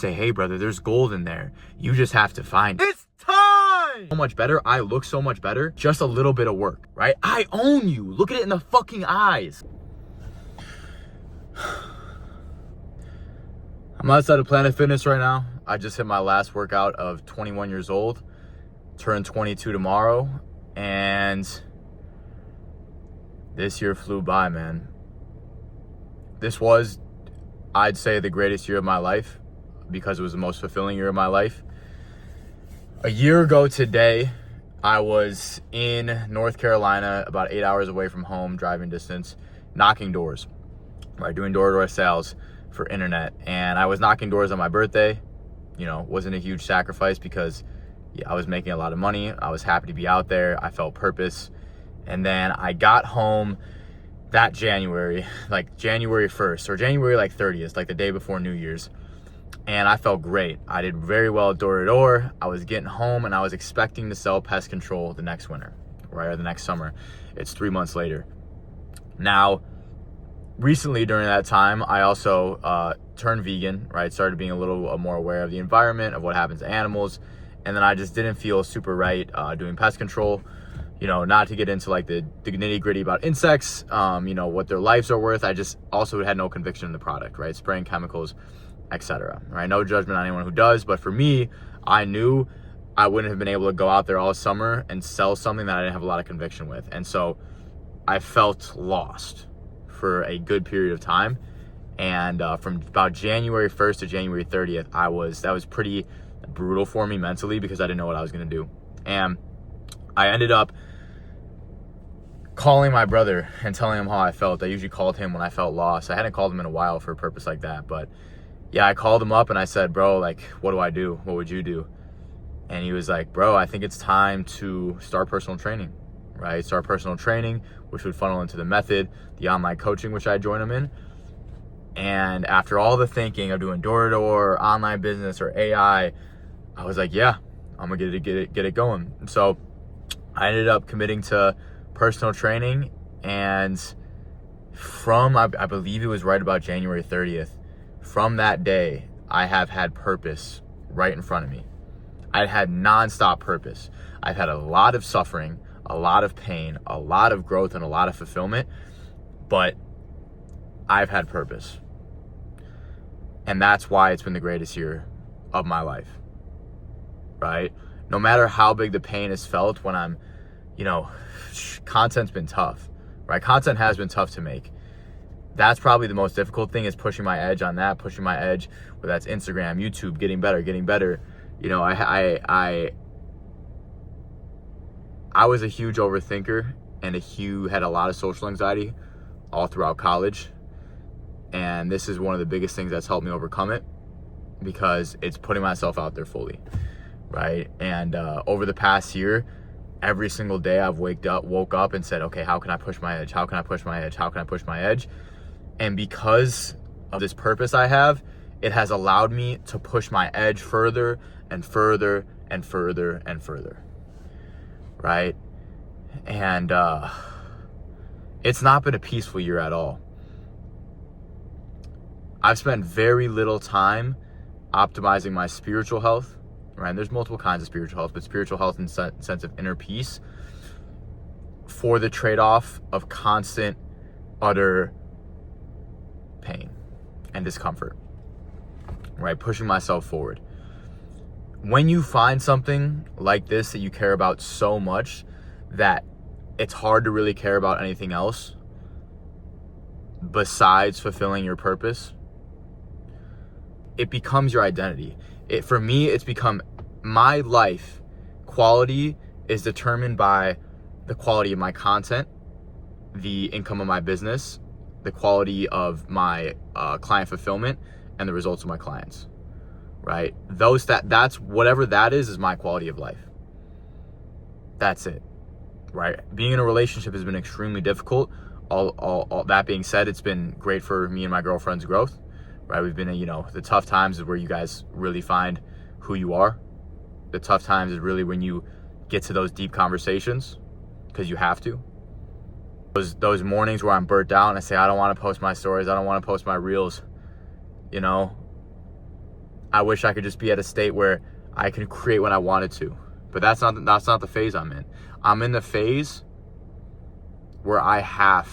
Say, hey brother, there's gold in there. You just have to find it. It's time! So much better. I look so much better. Just a little bit of work, right? I own you. Look at it in the fucking eyes. I'm outside of Planet Fitness right now. I just hit my last workout of 21 years old. Turn 22 tomorrow. And this year flew by, man. This was, I'd say, the greatest year of my life because it was the most fulfilling year of my life. A year ago today, I was in North Carolina, about 8 hours away from home, driving distance, knocking doors, right? Doing door-to-door sales for internet. And I was knocking doors on my birthday. You know, wasn't a huge sacrifice because I was making a lot of money. I was happy to be out there. I felt purpose. And then I got home that January, like January 1st or January like 30th, like the day before New Year's. And I felt great. I did very well door to door. I was getting home and I was expecting to sell pest control the next winter, right? Or the next summer. It's 3 months later. Now, recently during that time, I also turned vegan, right? Started being a little more aware of the environment, of what happens to animals. And then I just didn't feel super right doing pest control. You know, not to get into like the nitty gritty about insects, you know, what their lives are worth. I just also had no conviction in the product, right? Spraying chemicals, etc. Right? No judgment on anyone who does, but for me, I knew I wouldn't have been able to go out there all summer and sell something that I didn't have a lot of conviction with. And so I felt lost for a good period of time. And from about January 1st to January 30th, that was pretty brutal for me mentally because I didn't know what I was going to do. And I ended up calling my brother and telling him how I felt. I usually called him when I felt lost. I hadn't called him in a while for a purpose like that, but yeah, I called him up and I said, bro, like, what do I do? What would you do? And he was like, bro, I think it's time to start personal training, right? Start personal training, which would funnel into the method, the online coaching, which I joined him in. And after all the thinking of doing door-to-door, online business, or AI, I was like, yeah, I'm gonna get it going. And so I ended up committing to personal training, and from, I believe it was right about January 30th, from that day, I have had purpose right in front of me. I had nonstop purpose. I've had a lot of suffering, a lot of pain, a lot of growth, and a lot of fulfillment, but I've had purpose. And that's why it's been the greatest year of my life, right? No matter how big the pain is felt when I'm, you know, content's been tough, right? Content has been tough to make. That's probably the most difficult thing, is pushing my edge on that, pushing my edge, whether that's Instagram, YouTube, getting better. You know, I was a huge overthinker and had a lot of social anxiety all throughout college. And this is one of the biggest things that's helped me overcome it, because it's putting myself out there fully, right? And over the past year, every single day I've woke up and said, okay, how can I push my edge? How can I push my edge? How can I push my edge? And because of this purpose I have, it has allowed me to push my edge further and further and further and further, right? And it's not been a peaceful year at all. I've spent very little time optimizing my spiritual health, right? And there's multiple kinds of spiritual health, but spiritual health in the sense of inner peace, for the trade-off of constant, utter pain and discomfort, right? Pushing myself forward. When you find something like this that you care about so much that it's hard to really care about anything else besides fulfilling your purpose, it becomes your identity. For me, it's become my life quality is determined by the quality of my content, the income of my business, the quality of my client fulfillment, and the results of my clients, right? That's whatever that is my quality of life. That's it, right? Being in a relationship has been extremely difficult. All that being said, it's been great for me and my girlfriend's growth, right? We've been in, the tough times is where you guys really find who you are. The tough times is really when you get to those deep conversations, because you have to. Those mornings where I'm burnt out and I say, I don't want to post my stories, I don't want to post my reels, I wish I could just be at a state where I can create when I wanted to. But that's not the phase I'm in. I'm in the phase where I have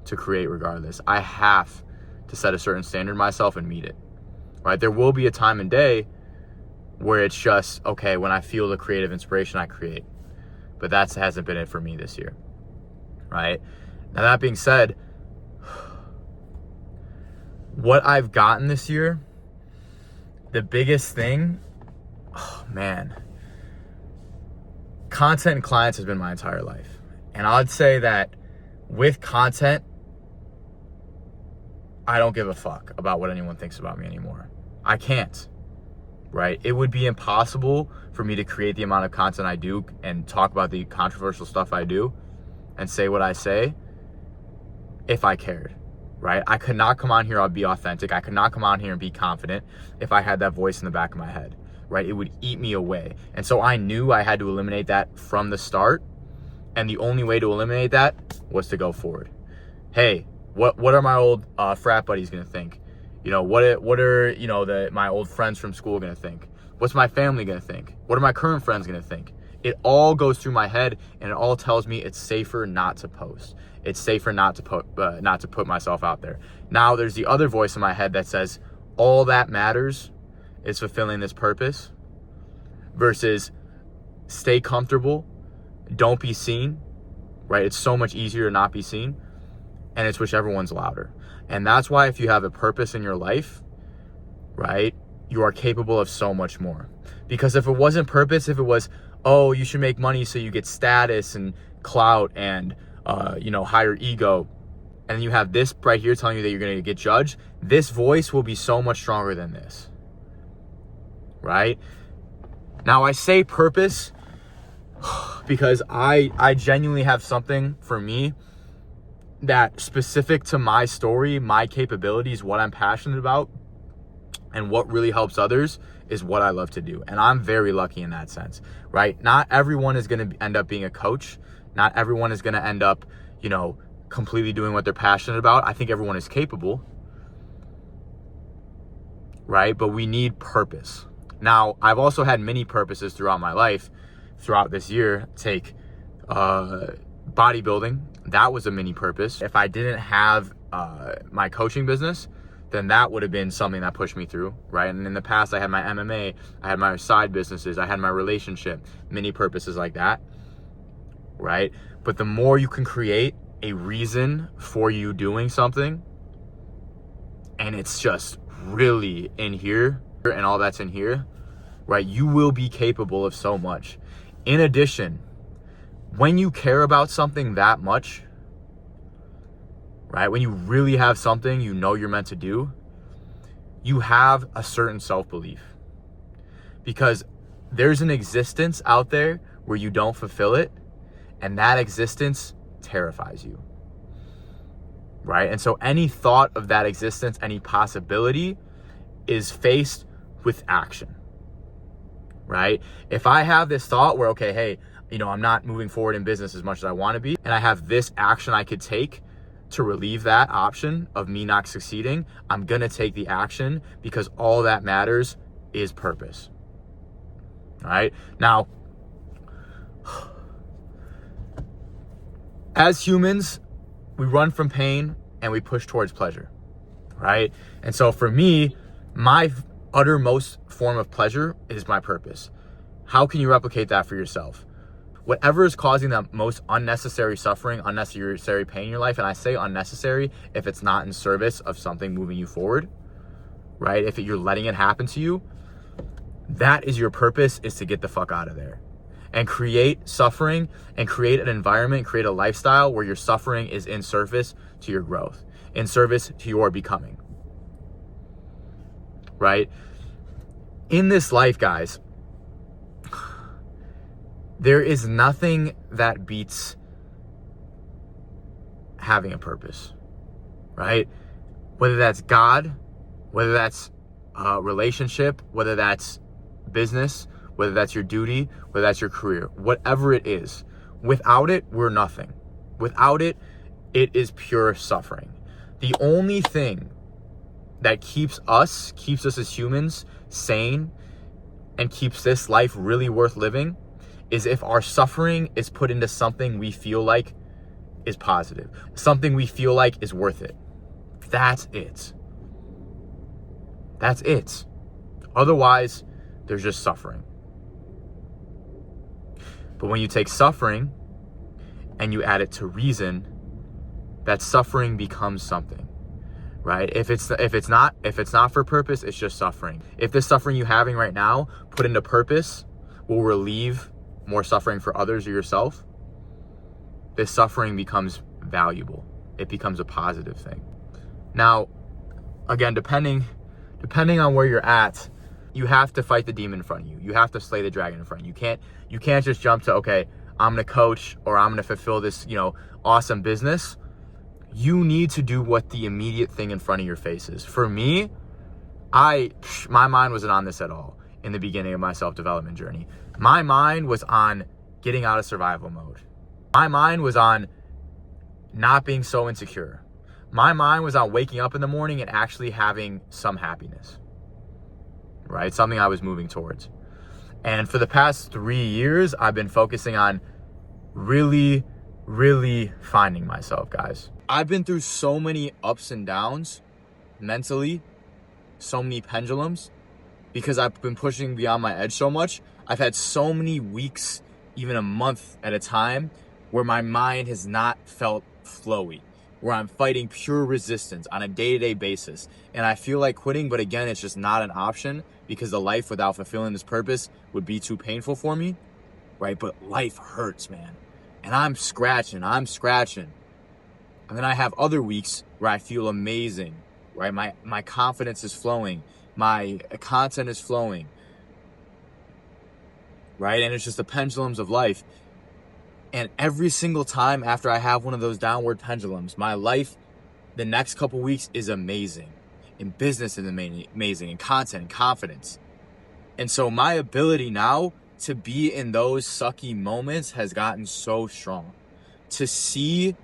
to create regardless. I have to set a certain standard myself and meet it. Right? There will be a time and day where it's just, okay, when I feel the creative inspiration, I create. But that hasn't been it for me this year. Right? Now, that being said, what I've gotten this year, the biggest thing, oh man, content and clients has been my entire life. And I'd say that with content, I don't give a fuck about what anyone thinks about me anymore. I can't, right? It would be impossible for me to create the amount of content I do and talk about the controversial stuff I do and say what I say if I cared, right? I could not come on here and be authentic. I could not come on here and be confident if I had that voice in the back of my head, right? It would eat me away. And so I knew I had to eliminate that from the start. And the only way to eliminate that was to go forward. Hey, what are my old frat buddies gonna think? You know, what are you know my old friends from school gonna think? What's my family gonna think? What are my current friends gonna think? It all goes through my head, and it all tells me it's safer not to post. It's safer not to put myself out there. Now there's the other voice in my head that says all that matters is fulfilling this purpose versus stay comfortable. Don't be seen, right? It's so much easier to not be seen, and it's whichever one's louder. And that's why if you have a purpose in your life, right, you are capable of so much more. Because if it wasn't purpose, if it was, oh, you should make money so you get status and clout and, higher ego, and you have this right here telling you that you're going to get judged, this voice will be so much stronger than this, right? Now, I say purpose because I genuinely have something for me that specific to my story, my capabilities, what I'm passionate about, and what really helps others is what I love to do. And I'm very lucky in that sense, right? Not everyone is going to end up being a coach. Not everyone is going to end up, completely doing what they're passionate about. I think everyone is capable, right? But we need purpose. Now, I've also had many purposes throughout my life. Throughout this year, take bodybuilding. That was a mini purpose. If I didn't have my coaching business, then that would have been something that pushed me through, right? And in the past, I had my MMA, I had my side businesses, I had my relationship, mini purposes like that, right? But the more you can create a reason for you doing something, and it's just really in here, and all that's in here, right? You will be capable of so much. In addition, when you care about something that much, right? When you really have something you know you're meant to do, you have a certain self-belief. Because there's an existence out there where you don't fulfill it, and that existence terrifies you, right? And so any thought of that existence, any possibility is faced with action. Right? If I have this thought where, okay, hey, I'm not moving forward in business as much as I want to be, and I have this action I could take to relieve that option of me not succeeding, I'm going to take the action because all that matters is purpose. All right? Now, as humans, we run from pain and we push towards pleasure, right? And so for me, my uttermost form of pleasure is my purpose. How can you replicate that for yourself? Whatever is causing the most unnecessary suffering, unnecessary pain in your life, and I say unnecessary if it's not in service of something moving you forward, right? If you're letting it happen to you, that is your purpose, is to get the fuck out of there and create suffering and create an environment, create a lifestyle where your suffering is in service to your growth, in service to your becoming. Right? In this life, guys, there is nothing that beats having a purpose, right? Whether that's God, whether that's a relationship, whether that's business, whether that's your duty, whether that's your career, whatever it is. Without it, we're nothing. Without it, it is pure suffering. The only thing that keeps us as humans sane and keeps this life really worth living is if our suffering is put into something we feel like is positive, something we feel like is worth it. That's it. That's it. Otherwise, there's just suffering. But when you take suffering and you add it to reason, that suffering becomes something, right? If it's not for purpose, it's just suffering. If the suffering you're having right now put into purpose will relieve more suffering for others or yourself, this suffering becomes valuable. It becomes a positive thing. Now, again, depending on where you're at, you have to fight the demon in front of you. You have to slay the dragon in front of you. You can't just jump to, okay, I'm gonna coach or I'm gonna fulfill this, awesome business. You need to do what the immediate thing in front of your face is. For me, my mind wasn't on this at all in the beginning of my self-development journey. My mind was on getting out of survival mode. My mind was on not being so insecure. My mind was on waking up in the morning and actually having some happiness, right? Something I was moving towards. And for the past 3 years, I've been focusing on really, really finding myself, guys. I've been through so many ups and downs mentally, so many pendulums, because I've been pushing beyond my edge so much. I've had so many weeks, even a month at a time, where my mind has not felt flowy, where I'm fighting pure resistance on a day-to-day basis. And I feel like quitting, but again, it's just not an option because the life without fulfilling this purpose would be too painful for me, right? But life hurts, man. And I'm scratching. And then I have other weeks where I feel amazing, right? My confidence is flowing. My content is flowing, right? And it's just the pendulums of life. And every single time after I have one of those downward pendulums, my life, the next couple weeks is amazing. In business is amazing, in content, in confidence. And so my ability now to be in those sucky moments has gotten so strong. To see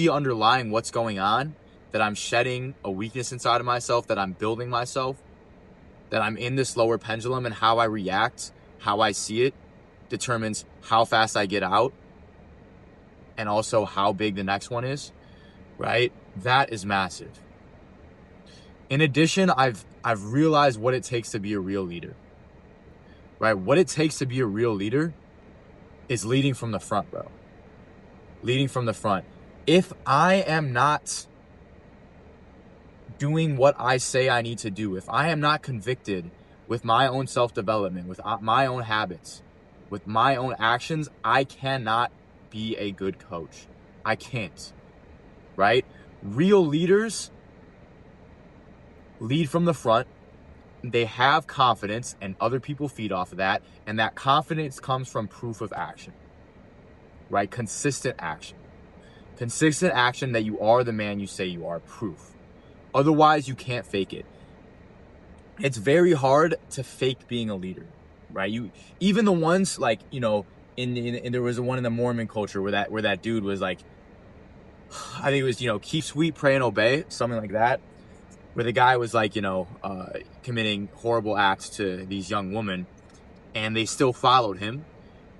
underlying what's going on, that I'm shedding a weakness inside of myself, that I'm building myself, that I'm in this lower pendulum, and how I react, how I see it, determines how fast I get out and also how big the next one is, right? That is massive. In addition, I've realized what it takes to be a real leader, right? What it takes to be a real leader is leading from the front, bro. Leading from the front. If I am not doing what I say I need to do, if I am not convicted with my own self-development, with my own habits, with my own actions, I cannot be a good coach. I can't, right? Real leaders lead from the front. They have confidence and other people feed off of that. And that confidence comes from proof of action, right? Consistent action. Consistent action that you are the man you say you are, proof. Otherwise, you can't fake it. It's very hard to fake being a leader. Right, even the ones like in there was one in the Mormon culture where that dude was like, I think it was keep sweet, pray and obey, something like that, where the guy was like committing horrible acts to these young women, and they still followed him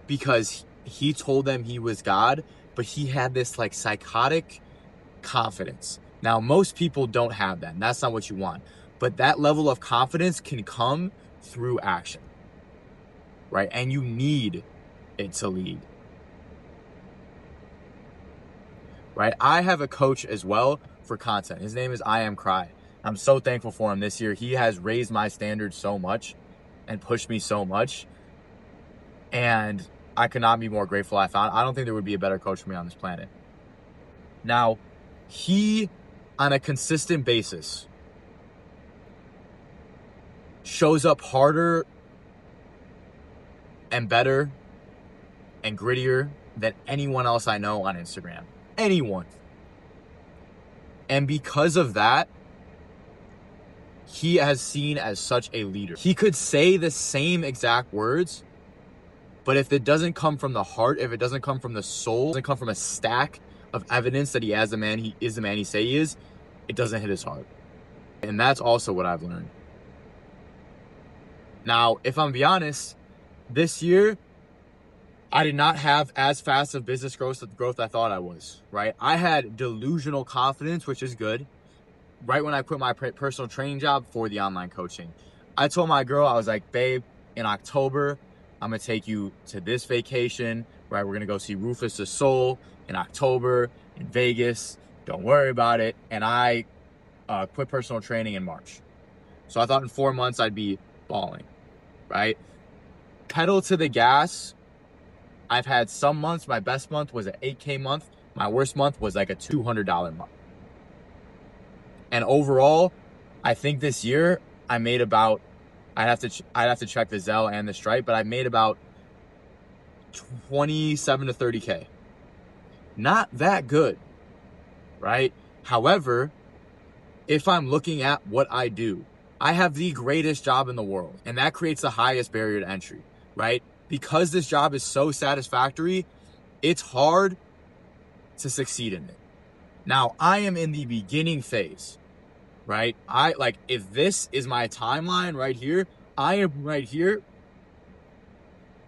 because he told them he was God, but he had this like psychotic confidence. Now most people don't have that, and that's not what you want, but that level of confidence can come through action. Right? And you need it to lead. Right? I have a coach as well for content. His name is I Am Cry. I'm so thankful for him this year. He has raised my standards so much and pushed me so much. And I could not be more grateful I don't think there would be a better coach for me on this planet. Now, he, on a consistent basis, shows up harder and better and grittier than anyone else I know on Instagram. Anyone. And because of that, he is seen as such a leader. He could say the same exact words, but if it doesn't come from the heart, if it doesn't come from the soul, doesn't come from a stack of evidence that he is the man he say he is, it doesn't hit as hard. And that's also what I've learned. Now, if I'm be honest, this year, I did not have as fast of business growth I thought I was, right? I had delusional confidence, which is good, right when I quit my personal training job for the online coaching. I told my girl, I was like, babe, in October, I'm going to take you to this vacation, right? We're going to go see Rufus the Soul in October in Vegas. Don't worry about it. And I quit personal training in March. So I thought in 4 months I'd be balling, right? Pedal to the gas. I've had some months, my best month was an 8K month. My worst month was like a $200 month. And overall, I think this year I made about, I'd have to check the Zelle and the Stripe, but I made about 27 to 30K. Not that good, right? However, if I'm looking at what I do, I have the greatest job in the world, and that creates the highest barrier to entry, right? Because this job is so satisfactory, it's hard to succeed in it. Now, I am in the beginning phase, right? If this is my timeline right here, I am right here.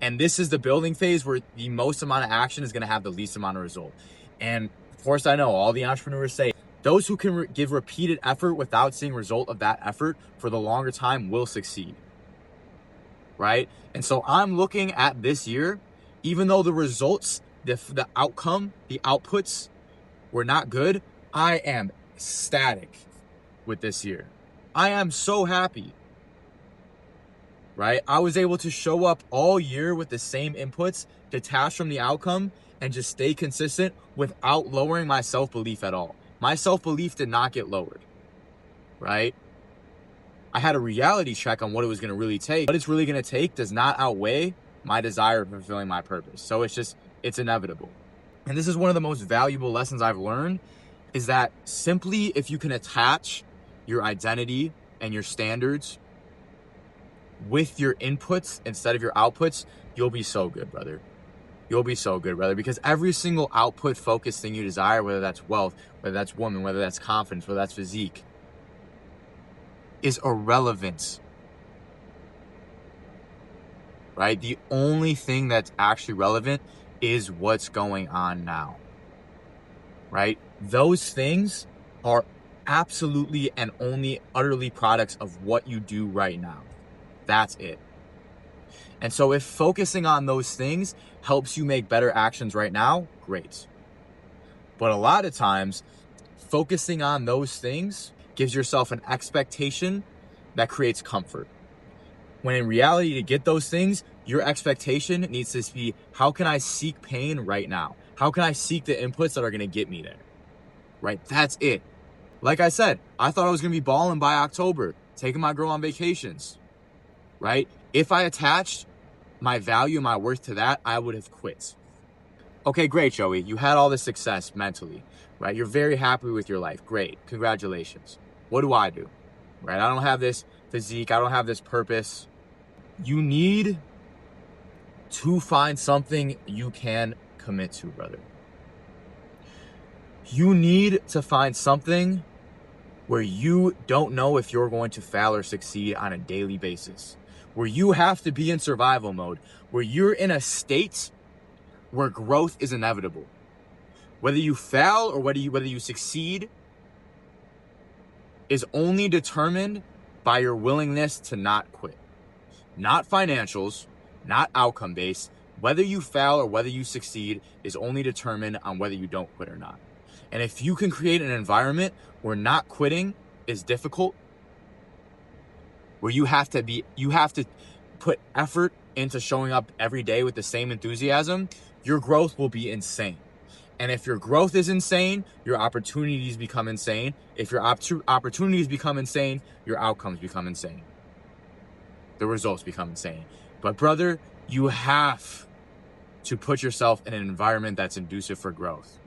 And this is the building phase where the most amount of action is going to have the least amount of result. And of course, I know all the entrepreneurs say, those who can give repeated effort without seeing result of that effort for the longer time will succeed. Right? And so I'm looking at this year, even though the results, the outcome, the outputs were not good, I am ecstatic with this year. I am so happy, right? I was able to show up all year with the same inputs, detached from the outcome, and just stay consistent without lowering my self-belief at all. My self-belief did not get lowered, right? I had a reality check on what it was going to really take. What it's really going to take does not outweigh my desire of fulfilling my purpose. So it's inevitable. And this is one of the most valuable lessons I've learned, is that simply if you can attach your identity and your standards with your inputs instead of your outputs, you'll be so good, brother. You'll be so good, brother, because every single output focused thing you desire, whether that's wealth, whether that's woman, whether that's confidence, whether that's physique, is irrelevant, right? The only thing that's actually relevant is what's going on now, right? Those things are absolutely and only utterly products of what you do right now. That's it. And so if focusing on those things helps you make better actions right now, great. But a lot of times, focusing on those things gives yourself an expectation that creates comfort. When in reality, to get those things, your expectation needs to be, how can I seek pain right now? How can I seek the inputs that are going to get me there? Right? That's it. Like I said, I thought I was going to be balling by October, taking my girl on vacations, right? If I attached my value, my worth to that, I would have quit. Okay, great, Joey. You had all this success mentally, right? You're very happy with your life. Great. Congratulations. What do? Right? I don't have this physique. I don't have this purpose. You need to find something you can commit to, brother. You need to find something where you don't know if you're going to fail or succeed on a daily basis, where you have to be in survival mode, where you're in a state where growth is inevitable. Whether you fail or whether you succeed is only determined by your willingness to not quit. Not financials, not outcome-based. Whether you fail or whether you succeed is only determined on whether you don't quit or not. And if you can create an environment where not quitting is difficult, where you have to put effort into showing up every day with the same enthusiasm, your growth will be insane. And if your growth is insane, your opportunities become insane. If your opportunities become insane, your outcomes become insane. The results become insane. But brother, you have to put yourself in an environment that's conducive for growth.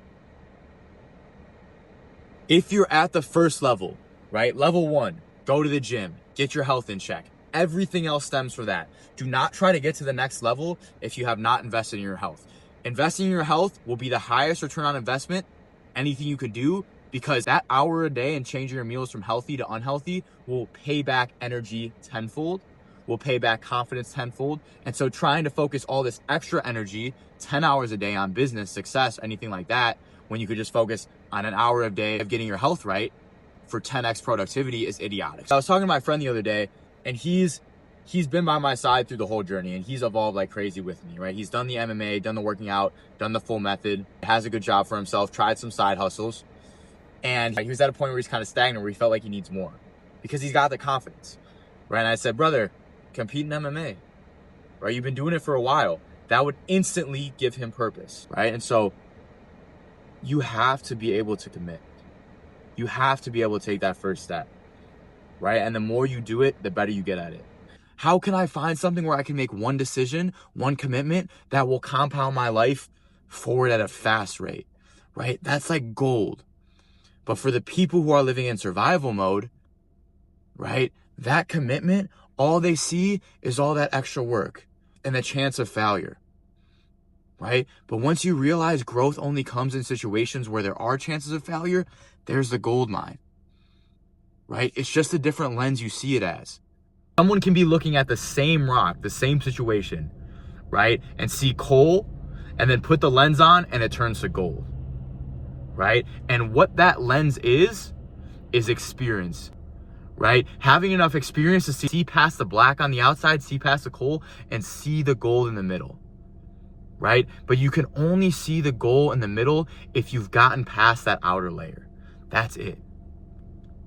If you're at the first level, right? Level 1, go to the gym, get your health in check. Everything else stems from that. Do not try to get to the next level if you have not invested in your health. Investing in your health will be the highest return on investment anything you could do because that hour a day and changing your meals from healthy to unhealthy will pay back energy tenfold, will pay back confidence tenfold. And so trying to focus all this extra energy, 10 hours a day on business, success, anything like that, when you could just focus on an hour a day of getting your health right for 10x productivity is idiotic. So I was talking to my friend the other day, and he's been by my side through the whole journey, and he's evolved like crazy with me, right? He's done the MMA, done the working out, done the full method, has a good job for himself, tried some side hustles. And he was at a point where he's kind of stagnant, where he felt like he needs more because he's got the confidence, right? And I said, brother, compete in MMA, right? You've been doing it for a while. That would instantly give him purpose, right? And so you have to be able to commit. You have to be able to take that first step, right? And the more you do it, the better you get at it. How can I find something where I can make one decision, one commitment that will compound my life forward at a fast rate, right? That's like gold. But for the people who are living in survival mode, right, that commitment, all they see is all that extra work and the chance of failure, right? But once you realize growth only comes in situations where there are chances of failure, there's the gold mine, right? It's just a different lens you see it as. Someone can be looking at the same rock, the same situation, right, and see coal, and then put the lens on and it turns to gold, right? And what that lens is experience, right? Having enough experience to see past the black on the outside, see past the coal, and see the gold in the middle, right? But you can only see the gold in the middle if you've gotten past that outer layer. That's it,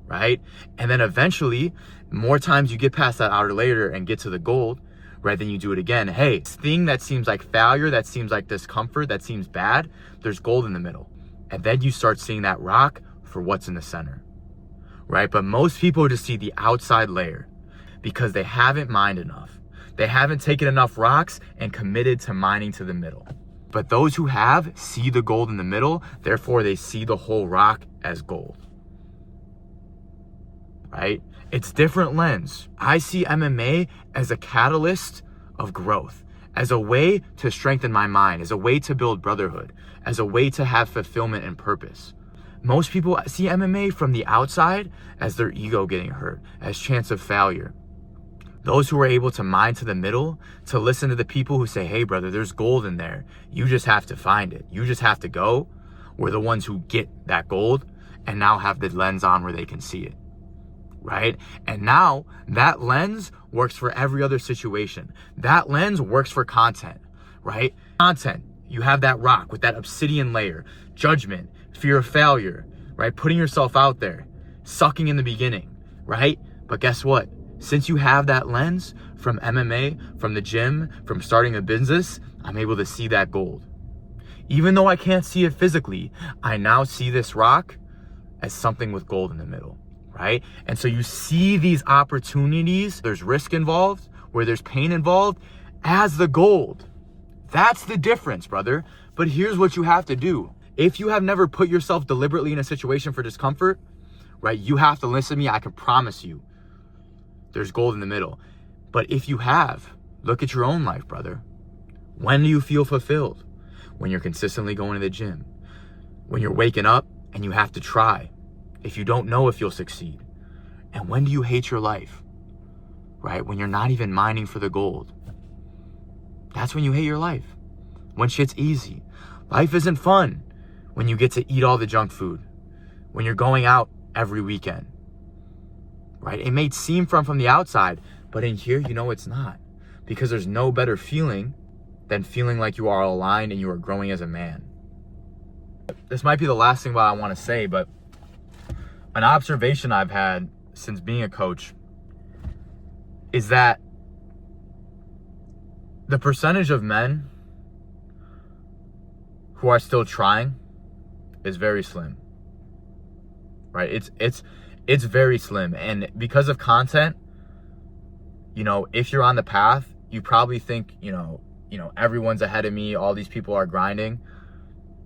right? And then eventually, more times you get past that outer layer and get to the gold, right? Then you do it again. Hey, this thing that seems like failure, that seems like discomfort, that seems bad, there's gold in the middle. And then you start seeing that rock for what's in the center, right? But most people just see the outside layer because they haven't mined enough. They haven't taken enough rocks and committed to mining to the middle. But those who have see the gold in the middle, therefore they see the whole rock as gold, right? It's different lens. I see MMA as a catalyst of growth, as a way to strengthen my mind, as a way to build brotherhood, as a way to have fulfillment and purpose. Most people see MMA from the outside as their ego getting hurt, as chance of failure. Those who are able to mine to the middle, to listen to the people who say, hey brother, there's gold in there. You just have to find it. You just have to go. We're the ones who get that gold and now have the lens on where they can see it, right? And now that lens works for every other situation. That lens works for content, right? Content, you have that rock with that obsidian layer, judgment, fear of failure, right? Putting yourself out there, sucking in the beginning, right? But guess what? Since you have that lens from MMA, from the gym, from starting a business, I'm able to see that gold. Even though I can't see it physically, I now see this rock as something with gold in the middle, right? And so you see these opportunities, there's risk involved, where there's pain involved, as the gold. That's the difference, brother. But here's what you have to do. If you have never put yourself deliberately in a situation for discomfort, right, you have to listen to me. I can promise you there's gold in the middle. But if you have, look at your own life, brother. When do you feel fulfilled? When you're consistently going to the gym. When you're waking up and you have to try. If you don't know if you'll succeed. And when do you hate your life? Right? When you're not even mining for the gold. That's when you hate your life. When shit's easy. Life isn't fun when you get to eat all the junk food. When you're going out every weekend. Right? It may seem from the outside, but in here, you know it's not. Because there's no better feeling than feeling like you are aligned and you are growing as a man. This might be the last thing I want to say, but an observation I've had since being a coach is that the percentage of men who are still trying is very slim, right? It's very slim. And because of content, you know, if you're on the path, you probably think, you know, everyone's ahead of me. All these people are grinding,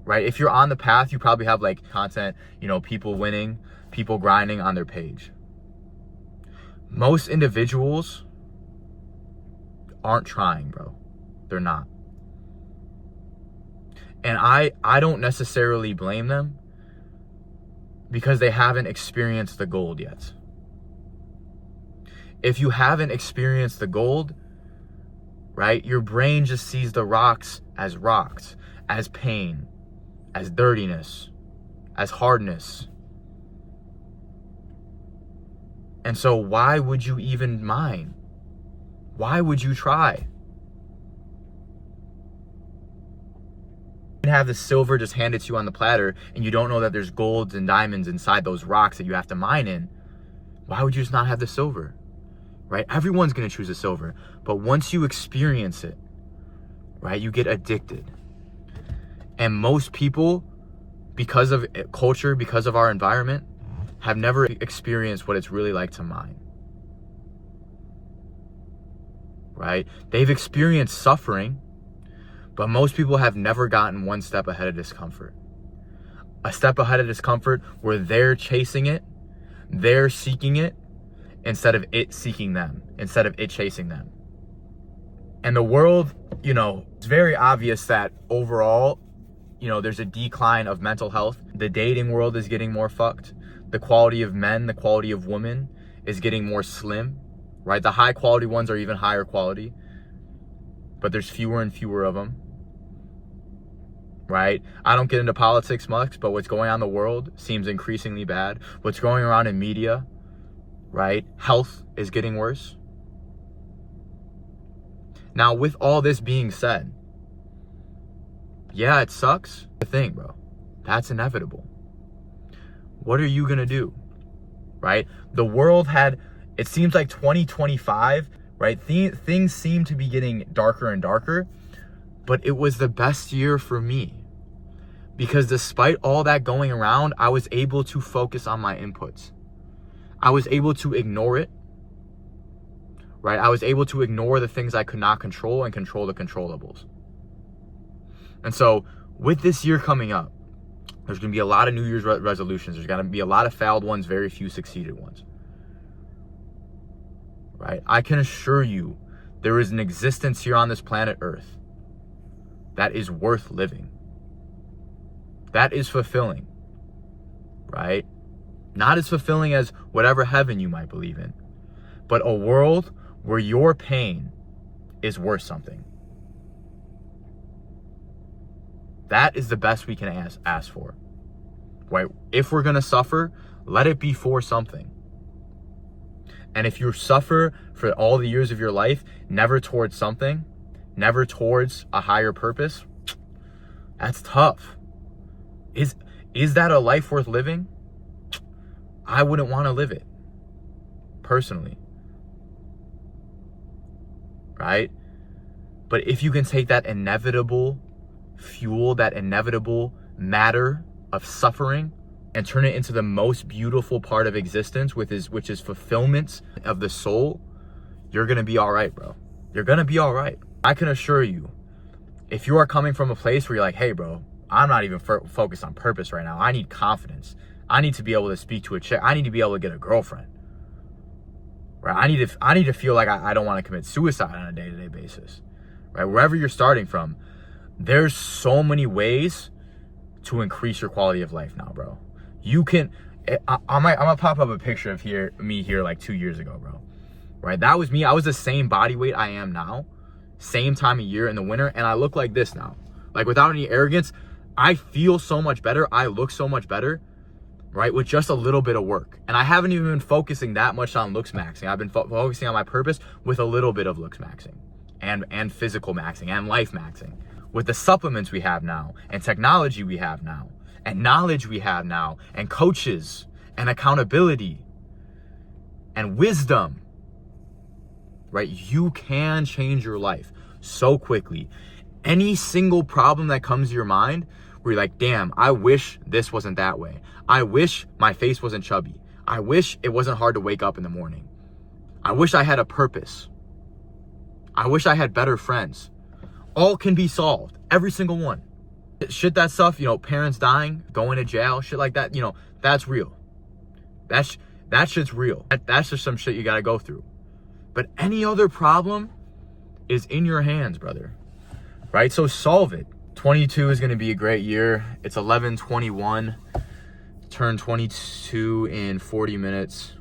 right? If you're on the path, you probably have like content, you know, people winning, people grinding on their page. Most individuals aren't trying, bro. They're not. And I don't necessarily blame them, Because they haven't experienced the gold yet. If you haven't experienced the gold, right, your brain just sees the rocks, as pain, as dirtiness, as hardness. And so why would you even mine? Why would you try? You can have the silver just handed to you on the platter and you don't know that there's golds and diamonds inside those rocks that you have to mine in. Why would you just not have the silver? Right? Everyone's going to choose the silver. But once you experience it, right, you get addicted. And most people, because of culture, because of our environment, have never experienced what it's really like to mine. Right? They've experienced suffering, but most people have never gotten one step ahead of discomfort. A step ahead of discomfort where they're chasing it, they're seeking it, instead of it seeking them, instead of it chasing them. And the world, it's very obvious that overall, there's a decline of mental health. The dating world is getting more fucked. The quality of men, the quality of women is getting more slim, right? The high quality ones are even higher quality, but there's fewer and fewer of them, right? I don't get into politics much, but what's going on in the world seems increasingly bad. What's going around in media, right? Health is getting worse. Now, with all this being said, yeah, it sucks. The thing, bro, that's inevitable. What are you gonna do, right? The world it seems like 2025, right? Things seem to be getting darker and darker, but it was the best year for me because despite all that going around, I was able to focus on my inputs. I was able to ignore it, right? I was able to ignore the things I could not control and control the controllables. And so with this year coming up, there's going to be a lot of New Year's resolutions. There's going to be a lot of failed ones, very few succeeded ones, right? I can assure you there is an existence here on this planet Earth that is worth living. That is fulfilling, right? Not as fulfilling as whatever heaven you might believe in, but a world where your pain is worth something. That is the best we can ask for, right? If we're going to suffer, let it be for something. And if you suffer for all the years of your life, never towards something, never towards a higher purpose, that's tough. Is that a life worth living? I wouldn't want to live it, personally, right? But if you can take that inevitable fuel, that inevitable matter of suffering, and turn it into the most beautiful part of existence, which is fulfillment of the soul, you're going to be all right, bro. You're going to be all right. I can assure you, if you are coming from a place where you're like, hey, bro, I'm not even focused on purpose right now. I need confidence. I need to be able to speak to a chick. I need to be able to get a girlfriend. Right? I need to feel like I don't want to commit suicide on a day-to-day basis. Right? Wherever you're starting from, there's so many ways to increase your quality of life now, bro. You can, I'm gonna pop up a picture of me here like 2 years ago, bro. Right? That was me. I was the same body weight I am now, same time of year in the winter, and I look like this now. Like, without any arrogance, I feel so much better. I look so much better, right? With just a little bit of work. And I haven't even been focusing that much on looks maxing. I've been focusing on my purpose with a little bit of looks maxing and physical maxing and life maxing. With the supplements we have now and technology we have now and knowledge we have now and coaches and accountability and wisdom, right? You can change your life so quickly. Any single problem that comes to your mind where you're like, damn, I wish this wasn't that way. I wish my face wasn't chubby. I wish it wasn't hard to wake up in the morning. I wish I had a purpose. I wish I had better friends. All can be solved. Every single one. Shit, that stuff, parents dying, going to jail, shit like that, that's real. That shit's real. That's just some shit you gotta go through. But any other problem is in your hands, brother. Right? So solve it. 22 is going to be a great year. It's 11/21. Turn 22 in 40 minutes.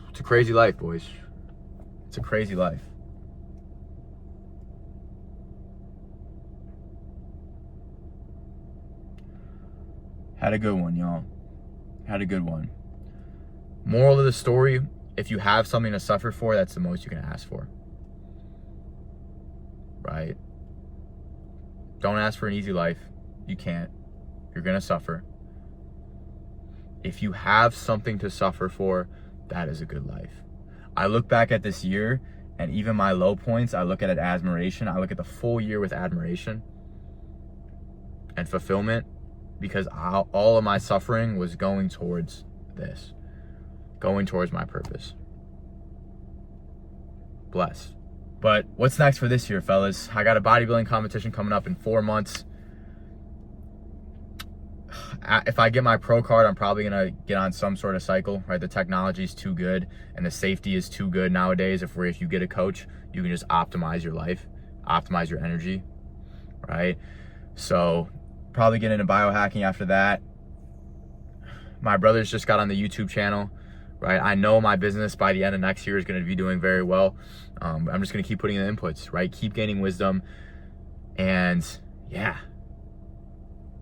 It's a crazy life, boys. It's a crazy life. Had a good one, y'all. Had a good one. Moral of the story, if you have something to suffer for, that's the most you can ask for. Right? Don't ask for an easy life. You can't. You're going to suffer. If you have something to suffer for, that is a good life. I look back at this year, and even my low points, I look at it as admiration. I look at the full year with admiration and fulfillment, because all of my suffering was going towards this, going towards my purpose. Blessed. But what's next for this year, fellas? I got a bodybuilding competition coming up in 4 months. If I get my pro card, I'm probably going to get on some sort of cycle, right? The technology is too good and the safety is too good nowadays. If you get a coach, you can just optimize your life, optimize your energy, right? So probably get into biohacking after that. My brother's just got on the YouTube channel, right? I know my business by the end of next year is going to be doing very well. I'm just going to keep putting in the inputs, right? Keep gaining wisdom. And yeah,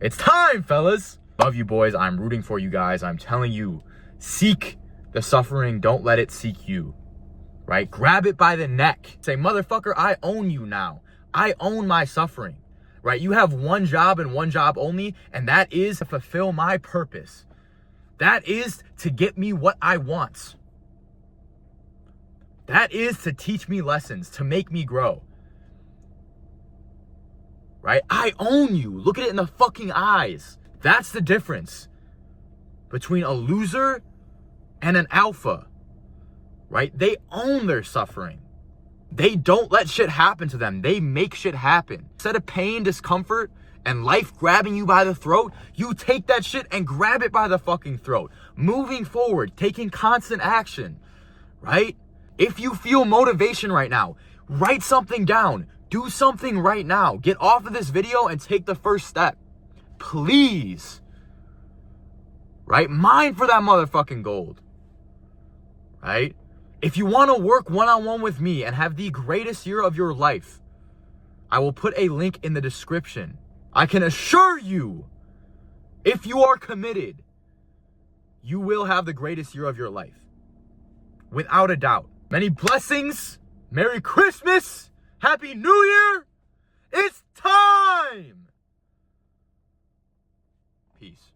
it's time, fellas. Love you, boys. I'm rooting for you guys. I'm telling you, seek the suffering. Don't let it seek you, right? Grab it by the neck. Say, motherfucker, I own you now. I own my suffering, right? You have one job and one job only, and that is to fulfill my purpose. That is to get me what I want. That is to teach me lessons, to make me grow. Right? I own you. Look at it in the fucking eyes. That's the difference between a loser and an alpha. Right? They own their suffering. They don't let shit happen to them. They make shit happen. Instead of pain, discomfort, and life grabbing you by the throat, you take that shit and grab it by the fucking throat. Moving forward, taking constant action, right? If you feel motivation right now, write something down. Do something right now. Get off of this video and take the first step. Please. Right? Mine for that motherfucking gold. Right? If you want to work one-on-one with me and have the greatest year of your life, I will put a link in the description. I can assure you, if you are committed, you will have the greatest year of your life. Without a doubt. Many blessings. Merry Christmas. Happy New Year. It's time. Peace.